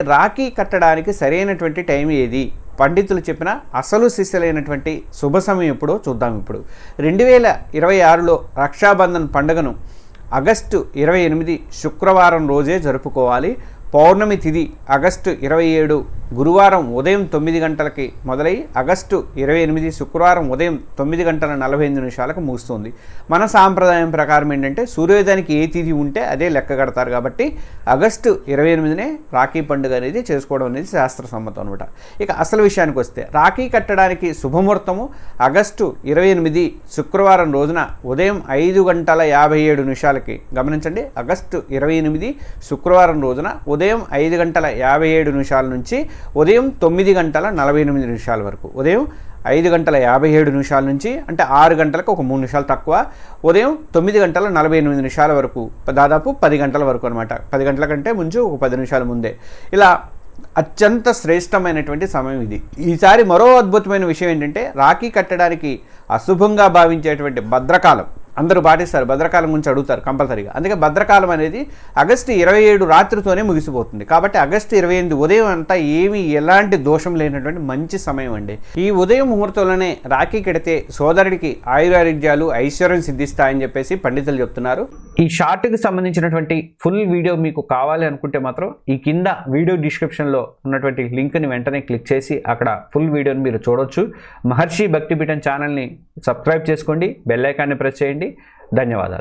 రాఖీ కట్టడానికి సరైనటువంటి టైం ఏది? పండితులు చెప్పిన అసలు సిసలైనటువంటి శుభ సమయం ఎప్పుడో చూద్దాం. ఇప్పుడు 2026లో రక్షాబంధన్ పండుగను ఆగస్టు 28 శుక్రవారం రోజే జరుపుకోవాలి. పౌర్ణమి తిథి ఆగస్టు 27 గురువారం ఉదయం 9 గంటలకి మొదలై ఆగస్టు 28 శుక్రవారం ఉదయం 9 గంటల 45 నిమిషాలకు ముగుస్తుంది. మన సాంప్రదాయం ప్రకారం ఏంటంటే సూర్యోదయానికి ఏ తిథి ఉంటే అదే లెక్క కడతారు. కాబట్టి ఆగస్టు 28నే రాఖీ పండుగ అనేది చేసుకోవడం అనేది శాస్త్ర సమ్మతం అనమాట. ఇక అసలు విషయానికి వస్తే రాఖీ కట్టడానికి శుభముహూర్తము ఆగస్టు 28 శుక్రవారం రోజున ఉదయం 5 గంటల 57 నిమిషాలకి. గమనించండి, ఆగస్టు 28 శుక్రవారం రోజున ఉదయం 5 గంటల 57 నిమిషాల నుంచి ఉదయం 9 గంటల 48 నిమిషాల వరకు. ఉదయం 5 గంటల 57 నిమిషాల నుంచి అంటే 6 గంటలకు ఒక 3 నిమిషాలు తక్కువ. ఉదయం 9 గంటల 48 నిమిషాల వరకు, దాదాపు 10 గంటల వరకు అనమాట. 10 గంటల కంటే ముందు ఒక 10 నిమిషాల ముందే. ఇలా అత్యంత శ్రేష్టమైనటువంటి సమయం ఇది. ఈసారి మరో అద్భుతమైన విషయం ఏంటంటే రాఖీ కట్టడానికి అశుభంగా భావించేటువంటి భద్రకాలం అందరూ పాటిస్తారు. భద్రకాలం గురించి అడుగుతారు కంపల్సరీగా. అందుకే భద్రకాలం అనేది ఆగస్టు 27 రాత్రితోనే ముగిసిపోతుంది. కాబట్టి ఆగస్టు 28 ఉదయం అంతా ఎలాంటి దోషం లేనటువంటి మంచి సమయం అండి. ఈ ఉదయం ముహూర్తంలోనే రాఖీ కడితే సోదరుడికి ఆయురారోగ్యాలు ఐశ్వర్యం సిద్ధిస్తాయని చెప్పేసి పండితులు చెప్తున్నారు. ఈ షార్ట్కి సంబంధించినటువంటి ఫుల్ వీడియో మీకు కావాలి అనుకుంటే మాత్రం ఈ కింద వీడియో డిస్క్రిప్షన్లో ఉన్నటువంటి లింక్ని వెంటనే క్లిక్ చేసి అక్కడ ఫుల్ వీడియోని మీరు చూడొచ్చు. మహర్షి భక్తిపీఠం ఛానల్ని సబ్స్క్రైబ్ చేసుకోండి, బెల్ ఐకాన్ని ప్రెస్ చేయండి. ధన్యవాదాలు.